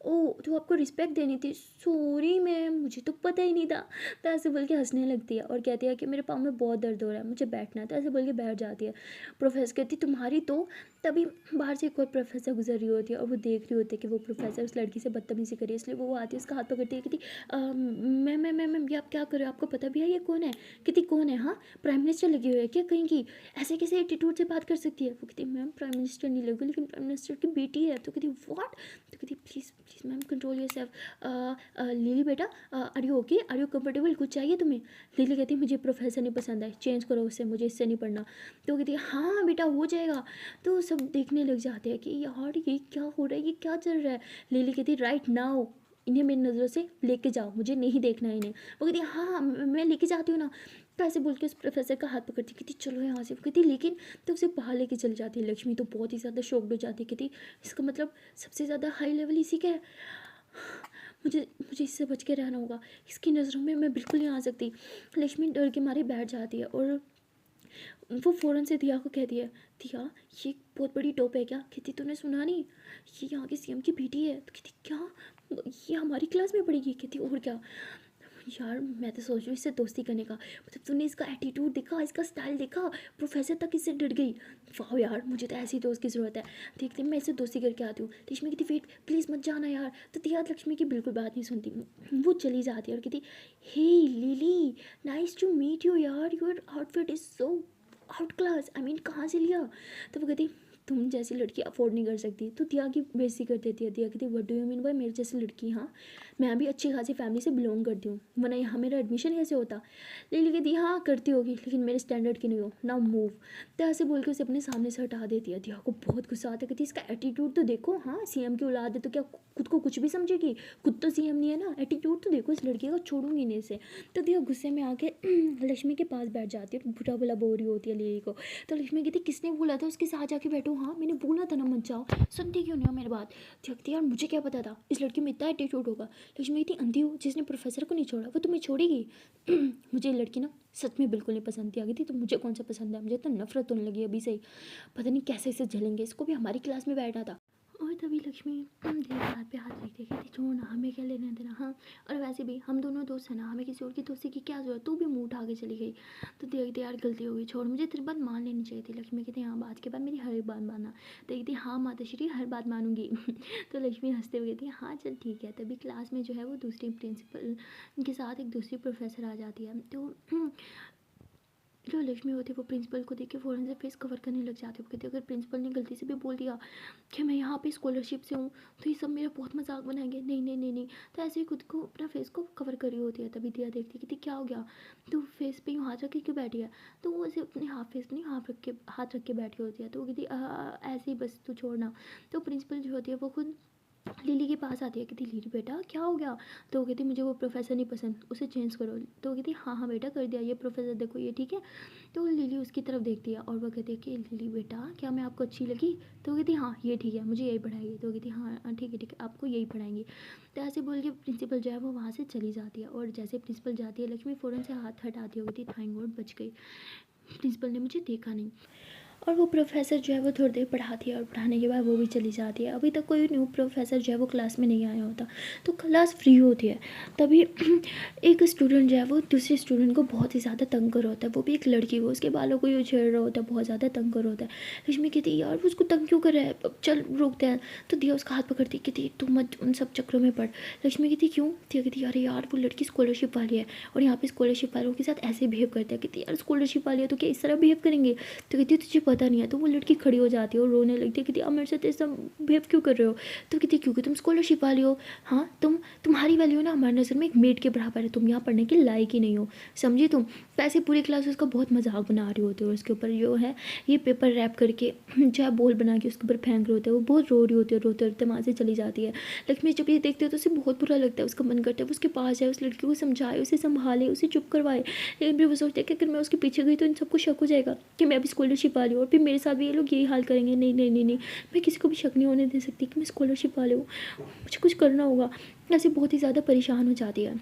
ओ तो आपको रिस्पेक्ट देनी थी, सॉरी मैम मुझे तो पता ही नहीं था। तो ऐसे बोल के हंसने लगती है और कहती है कि मेरे पाँव में बहुत दर्द हो रहा है, मुझे बैठना है। तो ऐसे बोल के बैठ जाती है। प्रोफेसर कहती तुम्हारी तो, तभी बाहर से एक और प्रोफेसर गुजर रही होती है, और वो देख रही होती है कि वो प्रोफेसर उस लड़की से बदतमीजी करी, इसलिए वो आती है, उसका हाथ पकड़ती है, कहती मैम ये आप क्या कर रहे हो, आपको पता भी है ये कौन है। कहती कौन है, हाँ प्राइम मिनिस्टर लगी हुई है क्या कहीं की, ऐसे कैसे एटीट्यूड से बात कर सकती है। वो कहती मैम प्राइम मिनिस्टर नहीं लगी, लेकिन प्राइम मिनिस्टर की बेटी है। तो कहती व्हाट। तो कहती please please ma'am control yourself. Lily बेटा are you okay, are you comfortable, कुछ चाहिए तुम्हें। लिली कहती मुझे प्रोफेसर नहीं पसंद है, चेंज करो उससे, मुझे इससे नहीं पढ़ना। तो कहती हाँ बेटा हो जाएगा। तो सब देखने लग जाते हैं कि यार ये क्या हो रहा है, ये क्या चल रहा है। लिली कहती राइट नाउ इन्हें मेरी नज़रों से लेके जाओ, मुझे नहीं देखना इन्हें। वो कहती हाँ मैं लेके जाती हूँ ना। तो ऐसे बोल के उस प्रोफेसर का हाथ पकड़ती, कहती चलो यहाँ से। वो कहती लेकिन, तो उसे बाहर लेके चली जाती है। लक्ष्मी तो बहुत ही ज़्यादा शॉक्ड हो जाती है, कहती इसका मतलब सबसे ज़्यादा हाई लेवल इसी का है, मुझे मुझे इससे बच के रहना होगा, इसकी नज़रों में मैं बिल्कुल नहीं आ सकती। लक्ष्मी डर के मारे बैठ जाती है, और वो फ़ौरन से दिया को कहती है दिया ये बहुत बड़ी टॉप है क्या। कहती तूने सुना नहीं, ये यहाँ के सीएम की बेटी है। तो कहती क्या, ये हमारी क्लास में पढ़ेगी। कहती और क्या यार, मैं तो सोच रही हूँ इससे दोस्ती करने का, मतलब तूने इसका एटीट्यूड देखा, इसका स्टाइल देखा, प्रोफेसर तक इससे डर गई। वाह यार मुझे तो ऐसी दोस्त की ज़रूरत है, देखते मैं इससे दोस्ती करके आती हूँ। लक्ष्मी कहती वेट प्लीज़ मत जाना यार। तो दिया लक्ष्मी की बिल्कुल बात नहीं सुनती, वो चली जाती है और कहती hey Lily nice to meet you यार, your outfit is so out class, I mean कहाँ से लिया। तो वो कहती तुम जैसी लड़की अफोर्ड नहीं कर सकती। तो दिया की बेइज्जती कर देती है। दिया कहती what do you mean by मेरे जैसी लड़की, हाँ मैं भी अच्छी खासी फैमिली से बिलोंग करती हूँ, वरना यहाँ मेरा एडमिशन कैसे होता। लिली कहती हाँ करती होगी, लेकिन मेरे स्टैंडर्ड की नहीं हो, नाउ मूव। तो ऐसे बोल के उसे अपने सामने से हटा देती है। दिया को बहुत गुस्सा आता है, कहती इसका एटीट्यूड तो देखो, हाँ सीएम की औलाद है तो क्या खुद को कुछ भी समझेगी, खुद तो सीएम नहीं है ना, एटीट्यूड तो देखो इस लड़की का, छोड़ूंगी नहीं इसे। तो दिया गुस्से में आके लक्ष्मी के पास बैठ जाती है, बुरा भला बोल रही होती है लिली को। तो लक्ष्मी कहती किसने बोला था उसके साथ जाके बैठो, हाँ मैंने बोला था ना मत जाओ, सुनती क्यों नहीं हो मेरी बात। देखती यार मुझे क्या पता था इस लड़की में इतना एटीट्यूड होगा। लक्ष्मी कहती अंधी हो, जिसने प्रोफेसर को नहीं छोड़ा वो तुम्हें छोड़ेगी। मुझे ये लड़की ना सच में बिल्कुल नहीं पसंद थी। आ गई थी तो मुझे कौन सा पसंद है, मुझे तो नफरत होने लगी अभी से ही, पता नहीं कैसे इसे झेलेंगे, इसको भी हमारी क्लास में बैठना था। और तभी लक्ष्मी देव हाथ पे हाथ रखती है, कहती छोड़ ना, हमें क्या लेना देना, हाँ और वैसे भी हम दोनों दोस्त हैं ना, हमें किसी और की दोस्ती की क्या जरूरत, तू भी मुंह उठा के चली गई। तो देखती यार गलती हो गई, छोड़, मुझे तेरी बात मान लेनी चाहिए थी। लक्ष्मी कहती हाँ बात के बाद मेरी हर एक बात मानना। देखती हाँ माता श्री हर बात मानूंगी। तो लक्ष्मी हंसते हुए कहती है हाँ चल ठीक है। तभी क्लास में जो है वो दूसरी प्रिंसिपल के साथ एक दूसरी प्रोफेसर आ जाती है। तो जो लक्ष्मी होती है वो प्रिंसिपल को देख के फ़ौरन से फेस कवर करने लग जाती है। वो कहती है अगर प्रिंसिपल ने गलती से भी बोल दिया कि मैं यहाँ पे स्कॉलरशिप से हूँ तो ये सब मेरा बहुत मजाक बनाएंगे, नहीं नहीं नहीं नहीं। तो ऐसे ही खुद को अपना फेस को कवर करी होती है। तभी दिया देखती है कि क्या हो गया, तो फेस पे यूँ हाथ रख के क्यों बैठी है। तो वो ऐसे अपने हाथ फेस पे नहीं हाथ रख के बैठी होती है। तो वो कहती ऐसे ही बस तू छोड़ना। तो प्रिंसिपल जो होती है वो खुद लिली के पास आती है, कहती लिली बेटा क्या हो गया। तो वो कहती मुझे वो प्रोफेसर नहीं पसंद, उसे चेंज करो। तो वो कहती हाँ हाँ बेटा कर दिया, ये प्रोफेसर देखो ये ठीक है। तो लिली उसकी तरफ देखती है और वो कहती है कि लिली बेटा क्या मैं आपको अच्छी लगी। तो वो कहती हाँ ये ठीक है, मुझे यही पढ़ाएगी। तो वो कहती हाँ ठीक है आपको यही पढ़ाएंगी। तो ऐसे बोल के प्रिंसिपल जो है वो वहाँ से चली जाती है। और जैसे प्रिंसिपल जाती है लक्ष्मी फ़ौरन से हाथ हटाती है, वो कहती थैंक गॉड बच गई, प्रिंसिपल ने मुझे देखा नहीं। और वो प्रोफेसर जो है वो थोड़ी देर पढ़ाती है और पढ़ाने के बाद वो भी चली जाती है। अभी तक कोई न्यू प्रोफेसर जो है वो क्लास में नहीं आया होता, तो क्लास फ्री होती है। तभी एक स्टूडेंट जो है वो दूसरे स्टूडेंट को बहुत ही ज़्यादा तंग कर रहा होता है, वो भी एक लड़की, वो उसके बालों को यूँ छेड़ रहा होता है, बहुत ज़्यादा तंग कर रहा होता है। लक्ष्मी कहती है यार वो उसको तंग क्यों कर रहा है, अब चल रोकते हैं। तो दिया उसका हाथ पकड़ती, कहती तू मत उन सब चक्रों में पड़। लक्ष्मी कहती क्यों। दिया कहती अरे यार वो लड़की स्कॉलरशिप वाली है और यहाँ पे स्कॉलरशिप वालों के साथ ऐसे बिहेव करते हैं। कहती यार स्कॉलरशिप वाली है तो क्या इस तरह बिहेव करेंगे। तो कहती तुझे पता नहीं है। तो वो लड़की खड़ी हो जाती है और रोने लगती है, कहती अब मेरे साथ ऐसा बिहेव क्यों कर रहे हो। तो कहती क्योंकि तुम स्कॉलरशिप वाली हो, हाँ तुम्हारी वैल्यू ना हमारी नज़र में एक मेड के बराबर है, तुम यहाँ पढ़ने के लायक ही नहीं हो, समझी तुम। पैसे पूरी क्लास उसका बहुत मजाक बना रही होती है और उसके ऊपर जो है ये पेपर रैप करके चाहे बॉल बना के उसके ऊपर फेंक रहे होते हैं। वो बहुत रो रही होती है, रोते रोते वहाँ से चली जाती है। लक्ष्मी जब ये देखते हो तो उसे बहुत बुरा लगता है, उसका मन करता है वो उसके पास जाए, उस लड़की को समझाए, उसे संभाले, उसे चुप करवाए। लेकिन फिर वो सोचते हैं कि अगर मैं उसके पीछे गई तो इन सबको शक हो जाएगा कि मैं अभी स्कॉलरशिप वाली हूँ और फिर मेरे साथ भी ये लोग यही हाल करेंगे। नहीं नहीं नहीं नहीं, मैं किसी को भी शक नहीं होने दे सकती कि मैं स्कॉलरशिप वाली हूँ, मुझे कुछ करना होगा। ऐसे बहुत ही ज़्यादा परेशान हो जाती है।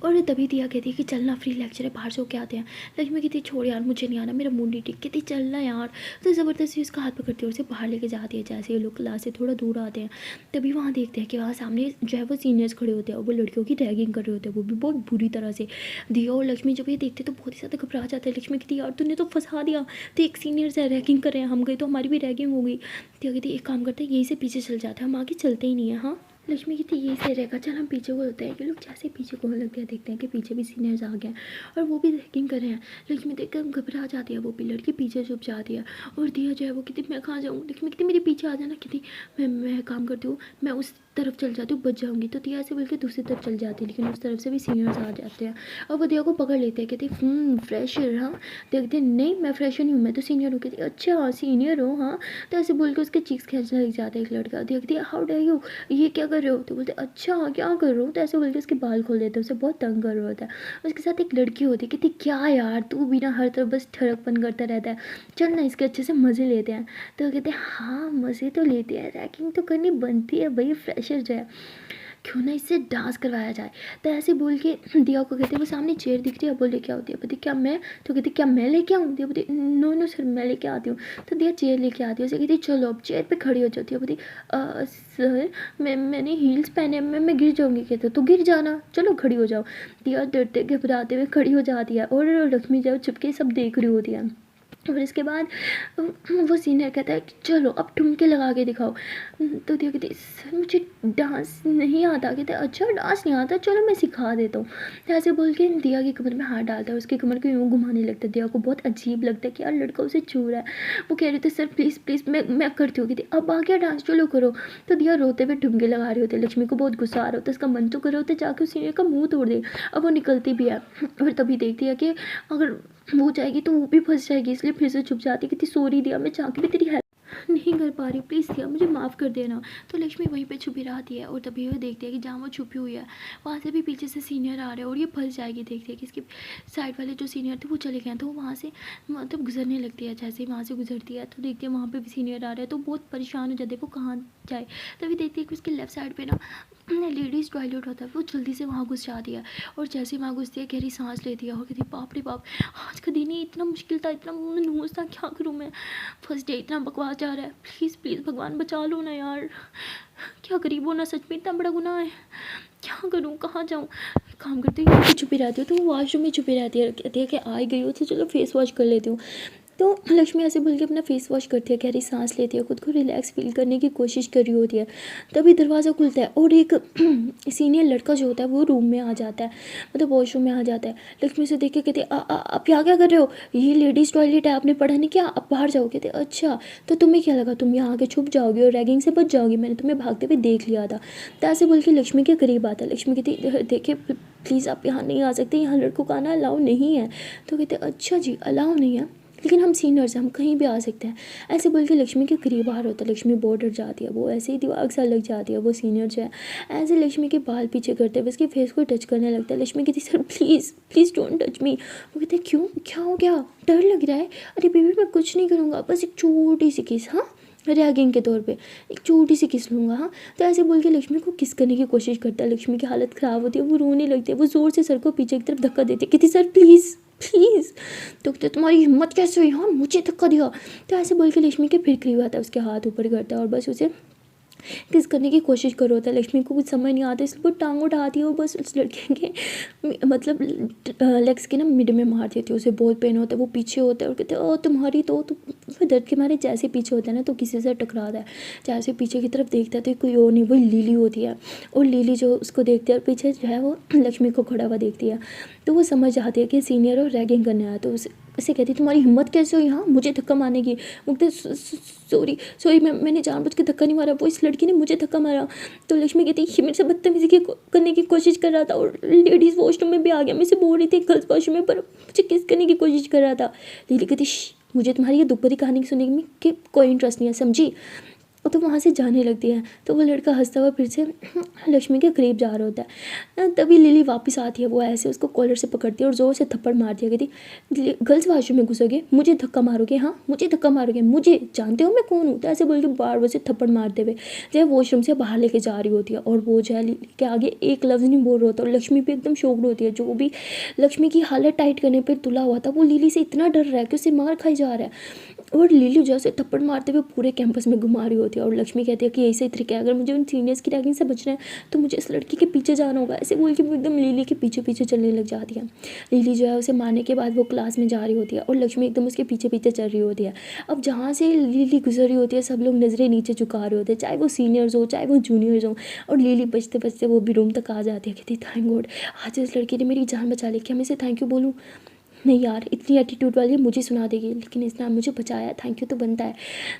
और तभी दिया कहती है कि चलना फ्री लेक्चर है, बाहर से होके आते हैं। लक्ष्मी कहती छोड़ यार मुझे नहीं आना, मेरा मूड नहीं ठीक, कहती चलना यार। तो ज़बरदस्ती उसका हाथ पकड़ती है और उसे बाहर लेके जाती है। जैसे ये लोग क्लास से थोड़ा दूर आते हैं तभी वहाँ देखते हैं कि वहाँ सामने जो है वो सीनियर्स खड़े होते हैं और वो लड़कियों की रैगिंग कर रहे होते हैं, वो भी बहुत बुरी तरह से। दिया और लक्ष्मी जब ये देखते तो बहुत ही ज़्यादा घबरा जाता है। लक्ष्मी कहती यार तूने तो फंसा दिया, तो एक सीनियर से रैगिंग कर रहे हैं, हम गए तो हमारी भी रैगिंग हो गई। तो कहती एक काम करते हैं यहीं से पीछे चल जाते हैं, हम आगे चलते ही नहीं है। हाँ लक्ष्मी कहती यही सही रहेगा, चल हम पीछे को होते हैं। कि लोग जैसे ही पीछे को लगते हैं देखते हैं कि पीछे भी सीनियर्स आ गए हैं और वो भी रैगिंग कर रहे हैं। लक्ष्मी देखकर घबरा जाती है, वो भी लड़की पीछे छुप जाती है। और दिया जो है वो कहती मैं कहाँ जाऊँ। लक्ष्मी कहती मेरे पीछे आ जाना। कहती मैं काम करती हूँ, मैं उस तरफ चल जाती हूँ, बच जाऊँगी। तो दिया से बोल के दूसरी तरफ चल जाती है, लेकिन उस तरफ से भी सीनियर्स आ जाते हैं और वो दिया को पकड़ लेते हैं। कहती फ्रेशर। हाँ देखते नहीं मैं फ्रेशर नहीं हूँ, मैं तो सीनियर हूँ। कहती अच्छा सीनियर हो, हाँ। तो ऐसे बोल के उसके चीक्स खींचने लग जाता है एक लड़का। देखती है हाउ डे यू, ये क्या कर रहे हो। तो बोलते अच्छा क्या कर रहा हूँ। तो ऐसे बोल के उसके बाल खोल देते हैं, उसे बहुत तंग कर रहा होता है। उसके साथ एक लड़की होती है, कहती क्या यार तू भी ना हर तरफ बस ठड़कपन करता रहता है, चल ना इसके अच्छे से मज़े लेते हैं। तो कहते हैं हाँ मज़े तो लेते हैं, रैगिंग तो करनी बनती है भाई, फ्रेशर जो है, क्यों ना इससे डांस करवाया जाए। तो ऐसे बोल के दिया को कहते हैं वो सामने चेयर दिख रही है, बोले क्या होती है। बोलती क्या मैं। तो कहती क्या मैं लेके आऊँ। दिया बोलती नो नो सर मैं लेके आती हूँ। तो दिया चेयर लेके आती है, उसे कहती चलो अब चेयर पे खड़ी हो जाती है। बोलती सर मैंने हील्स पहने हैं, मैं गिर जाऊँगी। कहते तो गिर जाना, चलो खड़ी हो जाओ। दिया डरते घबराते हुए खड़ी हो जाती है और लक्ष्मी जब चुपके सब देख रही होती है। और इसके बाद वो सीनियर कहता है कि चलो अब ठुमके लगा के दिखाओ। तो दिया कहती सर मुझे डांस नहीं आता। कहते अच्छा डांस नहीं आता, चलो मैं सिखा देता हूँ। तो ऐसे बोल के दिया की कमर में हाथ डालता है, उसकी कमर को यूँ घुमाने लगता है। दिया को बहुत अजीब लगता है कि यार लड़का उसे छू रहा है। वो कह रही थी सर प्लीज़ प्लीज़ मैं करती हूँ। कहती अब आ गया डांस, चलो करो। तो दिया रोते हुए ठुमके लगा रहे होते। लक्ष्मी को बहुत गुस्सा आ रहा होता है, उसका मन तो कर रहा होता है जाके उस सीनियर का मुँह तोड़ दे। अब वो निकलती भी है और तभी देखती है कि अगर वो जाएगी तो वो भी फंस जाएगी, इसलिए फिर से चुप जाती। कहती सॉरी दिया मैं चाह के भी तेरी हेल्प नहीं कर पा रही, प्लीज़ दिया मुझे माफ़ कर देना। तो लक्ष्मी वहीं पे छुपी रहती है और तभी वो देखती है कि जहाँ वो छुपी हुई है वहाँ से भी पीछे से सीनियर आ रहे हैं और ये फंस जाएगी। देखती है कि इसके साइड वाले जो सीनियर थे वो चले गए हैं, तो वो वहाँ से मतलब गुजरने लगती है। जैसे ही वहाँ से गुजरती है तो देखती है वहाँ पे भी सीनियर आ रहे हैं, तो बहुत परेशान हो जाती है वो कहाँ जाए। तभी देखती है कि उसके लेफ्ट साइड पे ना लेडीज़ टॉयलेट होता है, वो जल्दी से वहाँ घुस जाती है और जैसे ही वहाँ घुसती है गहरी सांस लेती है और कहती है बाप रे बाप आज का दिन ही इतना मुश्किल था, इतना मनहूस था, क्या करूँ मैं, फर्स्ट डे इतना बकवास जा रहा है, प्लीज़ प्लीज़ भगवान बचा लो ना यार, क्या गरीब होना सच में इतना बड़ा गुनाह है, क्या करूँ कहाँ जाऊँ। काम करती है कि छुपी रहती हूँ, तो वो वॉशरूम में छुपी रहती है, कहती है कि आई गई हो तो चलो फेस वॉश कर लेती हूँ। तो लक्ष्मी ऐसे बोल के अपना फेस वॉश करती है, गहरी सांस लेती है, खुद को रिलैक्स फील करने की कोशिश कर रही होती है। तभी दरवाज़ा खुलता है और एक सीनियर लड़का जो होता है वो रूम में आ जाता है, मतलब वॉशरूम में आ जाता है। लक्ष्मी से देख के कहते आप यहाँ क्या कर रहे हो, ये लेडीज़ टॉयलेट है, आपने पढ़ा नहीं क्या, आप बाहर जाओ। कहते अच्छा तो तुम्हें क्या लगा तुम यहाँ आके छुप जाओगी और रैगिंग से बच जाओगी, मैंने तुम्हें भागते हुए देख लिया था। तो ऐसे बोल के लक्ष्मी के करीब आता है। लक्ष्मी कहती देखिए प्लीज़ आप यहाँ नहीं आ सकते, यहाँ लड़कों का आना अलाउ नहीं है। तो कहते अच्छा जी अलाउ नहीं है, लेकिन हम सीनियर्स हैं, हम कहीं भी आ सकते हैं। ऐसे बोल के लक्ष्मी के करीब आ रहा होता है। लक्ष्मी बहुत डर जाती है, वो ऐसे ही दिमाग सा लग जाती है। वो सीनियर जो है ऐसे लक्ष्मी के बाल पीछे करते हुए उसके फेस को टच करने लगता है। लक्ष्मी कहती sir please please don't touch me. वो कहते क्यों क्या हो गया, डर लग रहा है। अरे बेबी मैं कुछ नहीं करूँगा, बस एक छोटी सी किस, हाँ रैगिंग के तौर पे एक छोटी सी किस लूँगा। हाँ तो ऐसे बोल के लक्ष्मी को किस करने की कोशिश करता है। लक्ष्मी की हालत ख़राब होती है, वो रोने लगती है, वो ज़ोर से सर को पीछे की तरफ धक्का देती है, कहती सर प्लीज़ प्लीज़। तो तुम्हारी हिम्मत कैसे हुई, हाँ मुझे धक्का दिया। तो ऐसे बोल के लक्ष्मी के फिर करीब आता है, उसके हाथ ऊपर करता है और बस उसे किस करने की कोशिश कर रहा होता है। लक्ष्मी को कुछ समझ नहीं आता, इसलिए वो टांग उठाती है और बस उस लड़के के मतलब लेग्स के ना मिड में मार देती है। उसे बहुत पेन होता है, वो पीछे होता है और कहते हैं ओ तुम्हारी तो दर्द के मारे जैसे पीछे होता है ना तो किसी से टकराता है, जैसे पीछे की तरफ देखता है तो कोई और नहीं वो लीली होती है। और लीली जो उसको देखती है और पीछे जो है वो लक्ष्मी को खड़ा हुआ देखती है, तो वो समझ जाती है कि सीनियर और रैगिंग करने आया। तो उस उसे कहती तुम्हारी हिम्मत कैसे हुई हाँ मुझे धक्का मारने की। मुग्धा सॉरी सॉरी मैंने जानबूझ के धक्का नहीं मारा, वो इस लड़की ने मुझे धक्का मारा। तो लक्ष्मी कहती ये मेरे से बदतमीजी करने की कोशिश कर रहा था और लेडीज़ वॉशरूम में भी आ गया, मैं से बोल रही थी गर्ल्स वॉशरूम में, पर मुझे किस करने की कोशिश कर रहा था। लिली कहती मुझे तुम्हारी ये दुख भरी कहानी सुनने में कि कोई इंटरेस्ट नहीं है समझी। और तो वहाँ से जाने लगती है। तो वो लड़का हंसता हुआ फिर से लक्ष्मी के करीब जा रहा होता है। तभी लिली वापस आती है, वो ऐसे उसको कॉलर से पकड़ती है और ज़ोर से थप्पड़ मारती है। कहती गर्ल्स वॉशरूम में घुसोगे, मुझे धक्का मारोगे, हाँ मुझे धक्का मारोगे, मुझे जानते हो मैं कौन हूँ। तो ऐसे बोल के बार बार से थप्पड़ मारते हुए जो है वॉशरूम से बाहर लेके जा रही होती है। और वो जो है लिली के आगे एक लफ्ज़ नहीं बोल रहा होता और लक्ष्मी भी एकदम शॉक्ड होती है। जो भी लक्ष्मी की हालत टाइट करने पर तुला हुआ था वो लिली से इतना डर रहा है कि उसे मार खाई जा रहा है। और लिली जैसे थप्पड़ मारते हुए पूरे कैंपस में घुमा रही होती है। और लक्ष्मी कहती है कि यही सही तरीका है, अगर मुझे उन सीनियर्स की रैगिंग से बचना है तो मुझे इस लड़की के पीछे जाना होगा। ऐसे बोल के वो एकदम लिली के पीछे पीछे चलने लग जाती है। लिली जो है उसे मारने के बाद वो क्लास में जा रही होती है और लक्ष्मी एकदम उसके पीछे पीछे चल रही होती है। अब जहाँ से लिली गुजर रही होती है सब लोग नज़रें नीचे झुका रहे होते हैं, चाहे वो सीनियर्स हो चाहे वो जूनियर्स हो। और लिली बचते बचते वो भी रूम तक आ जाती है। कहती थैंक गॉड आज इस लड़की ने मेरी जान बचा ली, क्या मैं इसे थैंक यू बोलूँ। नहीं यार इतनी एटीट्यूड वाली मुझे सुना देगी, लेकिन इसने मुझे बचाया, थैंक यू तो बनता है।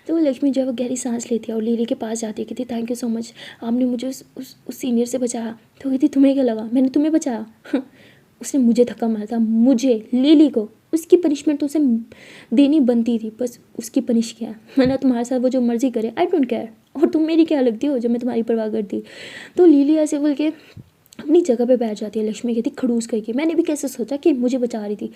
तो लक्ष्मी जो है वो गहरी सांस लेती है और लिली के पास जाती है। कहती थैंक यू सो मच, आपने मुझे उस सीनियर से बचाया। तो कहती तुम्हें क्या लगा मैंने तुम्हें बचाया उसने मुझे धक्का मारा था, मुझे लिली को, उसकी पनिशमेंट तो उसे देनी बनती थी, बस उसकी पनिश किया। मैंने तुम्हारे साथ वो जो मर्जी करे आई डोंट केयर, और तुम मेरी क्या लगती हो जब मैं तुम्हारी परवाह करती। तो लिली ऐसे बोल के अपनी जगह पे बैठ जाती है। लक्ष्मी कहती खड़ूस करके मैंने भी कैसे सोचा कि मुझे बचा रही थी।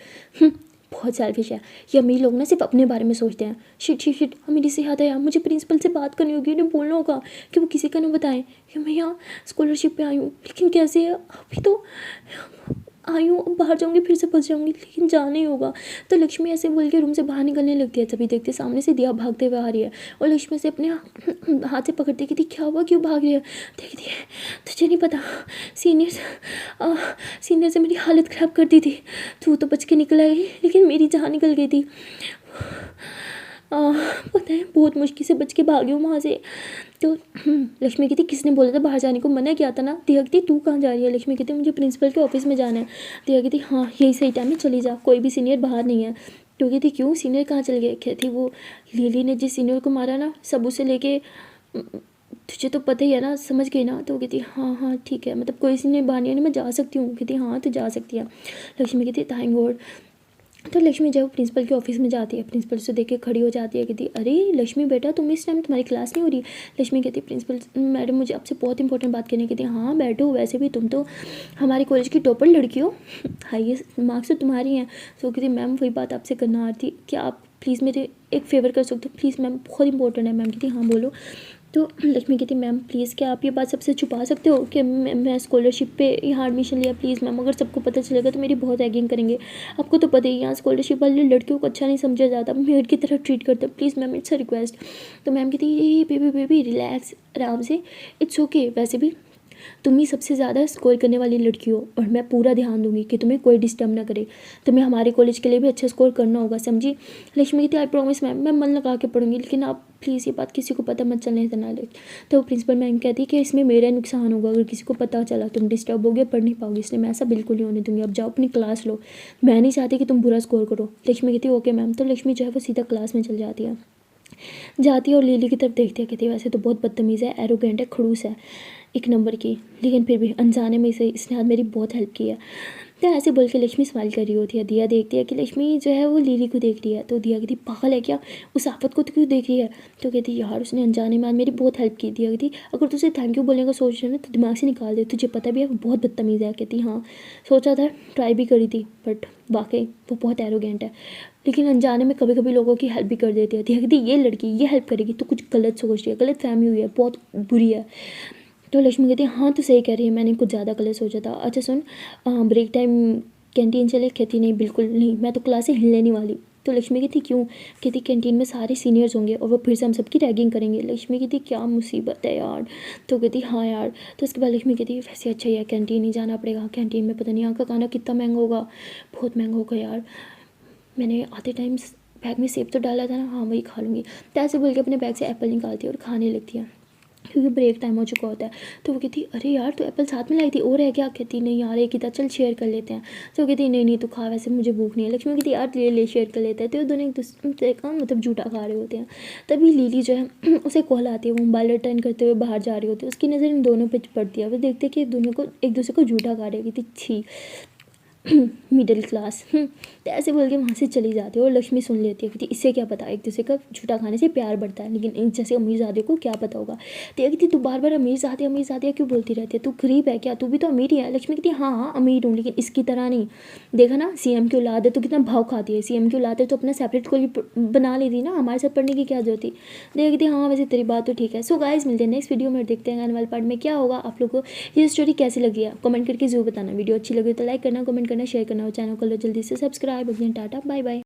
बहुत सेल्फिश है ये अमीर लोग ना, सिर्फ अपने बारे में सोचते हैं। शिट शिट शिट मेरी से याद है यार, मुझे प्रिंसिपल से बात करनी होगी, उन्हें बोलना होगा कि वो किसी का ना बताएं कि मैं यहाँ स्कॉलरशिप पे आई हूँ। लेकिन कैसे अभी तो आई हूँ, बाहर जाऊँगी फिर से फंस जाऊँगी, लेकिन जाना ही होगा। तो लक्ष्मी ऐसे बोल के रूम से बाहर निकलने लगती है। तभी देखते सामने से दिया भागते हुए आ रही है और लक्ष्मी से अपने हाथ से पकड़ती कहती क्या हुआ क्यों भाग रही है। देखती है तुझे नहीं पता सीनियर से मेरी हालत ख़राब कर दी थी, तू तो बच के निकल आई लेकिन मेरी जान निकल गई थी। पता है बहुत मुश्किल से बच के भागी हूँ वहाँ से। तो लक्ष्मी कहती किसने बोला था बाहर जाने को, मना किया था ना। दिया कहती तू कहाँ जा रही है। लक्ष्मी कहती मुझे प्रिंसिपल के ऑफिस में जाना है। दिया कहती हाँ यही सही टाइम है, चली जा, कोई भी सीनियर बाहर नहीं है। तो कहती क्यों सीनियर कहाँ चल गए। कहती वो लिली ने जिस सीनियर को मारा ना सब उसे लेके, तुझे तो पता ही है ना, समझ गई ना। तो कहती हाँ हाँ ठीक है, मतलब कोई सीनियर बाहर नहीं है, मैं जा सकती हूँ। कहती हाँ तो जा सकती है। लक्ष्मी कहती थैंक गॉड। तो लक्ष्मी जब प्रिंसिपल के ऑफिस में जाती है, प्रिंसिपल से देख के खड़ी हो जाती है। कहती अरे लक्ष्मी बेटा तुम इस टाइम तुम्हारी क्लास नहीं हो रही। लक्ष्मी कहती प्रिंसिपल मैडम मुझे आपसे बहुत इंपॉर्टेंट बात करनी। कहती हाँ बैठो, वैसे भी तुम तो हमारे कॉलेज की टॉपर लड़की हो, हाईएस्ट मार्क्स तो तुम्हारी हैं। तो कहती मैम वही बात आपसे करना आ रही थी, क्या आप प्लीज़ मेरे एक फ़ेवर कर सकते हो प्लीज़ मैम, बहुत इंपॉर्टेंट है। मैम कहती हाँ बोलो। तो लक्ष्मी कहती मैम प्लीज़ क्या आप ये बात सबसे छुपा सकते हो कि मैं स्कॉलरशिप पे यहाँ एडमिशन लिया। प्लीज़ मैम अगर सबको पता चलेगा तो मेरी बहुत रैगिंग करेंगे, आपको तो पता ही यहाँ स्कॉलरशिप वाली लड़कियों को अच्छा नहीं समझा जाता, मेड की तरह ट्रीट करते हैं, please ma'am it's a request. तो मैम कहती बेबी बेबी रिलैक्स आराम से, इट्स ओके, वैसे भी तुम ही सबसे ज़्यादा स्कोर करने वाली लड़की हो और मैं पूरा ध्यान दूंगी कि तुम्हें कोई डिस्टर्ब ना करे, तुम्हें हमारे कॉलेज के लिए भी अच्छा स्कोर करना होगा समझी। लक्ष्मी कहती आई प्रॉमिस मैम, मैं मन लगा के पढ़ूंगी, लेकिन आप प्लीज़ ये बात किसी को पता मत चलने देना। तो प्रिंसिपल मैम कहती कि इसमें मेरा नुकसान होगा, अगर किसी को पता चला तुम डिस्टर्ब हो गए, पढ़ नहीं पाओगे, इसलिए मैं ऐसा बिल्कुल नहीं होने दूंगी। अब जाओ अपनी क्लास लो, मैं नहीं चाहती कि तुम बुरा स्कोर करो। लक्ष्मी कहती ओके मैम। तो लक्ष्मी जो है वो सीधा क्लास में चल जाती है और लिली की तरफ देखती है। कहती है वैसे तो बहुत बदतमीज़ है, एरोगेंट है, खड़ूस है एक नंबर की, लेकिन फिर भी अनजाने में से इसने आज मेरी बहुत हेल्प की है। तो ऐसे बोल के लक्ष्मी स्माइल कर रही होती है। दिया देखती है कि लक्ष्मी जो है वो लिली को देख रही है। तो दिया कहती पागल है क्या, उस आफत को तो क्यों देख रही है। तो कहती यार उसने अनजाने में आज मेरी बहुत हेल्प की। दिया कहती अगर तुझे थैंक यू बोलने का सोच रहे ना तो दिमाग से निकाल दे, तुझे पता भी है वो बहुत बदतमीज़ है। कहती हाँ सोचा था, ट्राई भी करी थी, बट वाकई वो बहुत एरोगेंट है, लेकिन अनजाने में कभी कभी लोगों की हेल्प भी कर देती है। कहती ये लड़की ये हेल्प करेगी तो कुछ गलत सोच रही है, गलत फहमी हुई है, बहुत बुरी है। तो लक्ष्मी कहती है हाँ तो सही कह रही है, मैंने कुछ ज़्यादा गलत सोचा था। अच्छा सुन ब्रेक टाइम कैंटीन चले। कहती नहीं बिल्कुल नहीं, मैं तो क्लास से हिलने नहीं वाली। तो लक्ष्मी कहती क्यों। कहती कैंटीन में सारे सीनियर्स होंगे और वो फिर से हम सबकी रैगिंग करेंगे। लक्ष्मी कहती क्या मुसीबत है यार। तो कहती हाँ यार। तो उसके बाद लक्ष्मी कहती वैसे अच्छा ही है कैंटीन ही जाना पड़ेगा, कैंटीन में पता नहीं यहाँ का खाना कितना महंगा होगा, बहुत महंगा होगा यार, मैंने आधे टाइम बैग में सेब तो डाला था ना, हाँ वही खा लूँगी। तो ऐसे बोल के अपने बैग से एप्पल निकालती है और खाने लगती है। क्योंकि ब्रेक टाइम हो चुका होता है। तो वो कहती अरे यार तू एप्पल साथ में लाई थी और है क्या? कहती नहीं यार एक ही था, चल शेयर कर लेते हैं। तो वो कहती नहीं नहीं तू खा, वैसे मुझे भूख नहीं है। लक्ष्मी कहती यार ले ले शेयर कर लेते हैं। तो वो दोनों एक दूसरे का मतलब झूठा खा रहे होते हैं। तभी लिली जो है उसे कॉल आती है, वो मोबाइल रिटर्न करते हुए बाहर जा रही होती है। उसकी नज़र इन दोनों पर पड़ती है। वो देखते कि दोनों को एक दूसरे को झूठा खा रहे हैं। कहती छी मिडिल क्लास। तो ऐसे बोल के वहाँ से चली जाती है और लक्ष्मी सुन लेती है कि इससे क्या पता, एक दूसरे का झूठा खाने से प्यार बढ़ता है, लेकिन जैसे अमीरजादे को क्या पता होगा। तो कहती तू बार बार अमीरजादे क्यों बोलती रहती है, तू गरीब है क्या, तू भी तो अमीर ही है। लक्ष्मी कहती हाँ हाँ अमीर हूँ, लेकिन इसकी तरह नहीं। देखा ना सीएम की औलाद है तो कितना भाव खाती है, सीएम की औलाद है तो अपना सेपरेट कॉलेज बना लेती ना, हमारे साथ पढ़ने की क्या जरूरत थी। देखती हाँ वैसे तेरी बात तो ठीक है। सो गाइस मिलते हैं नेक्स्ट वीडियो में, देखते हैं आने वाले पार्ट में क्या होगा। आप लोग को ये स्टोरी कैसी लगी है कमेंट करके जरूर बताना। वीडियो अच्छी लगी तो लाइक करना, कमेंट करना, शेयर करना और चैनल को लो जल्दी से सब्सक्राइब। Tata bye bye.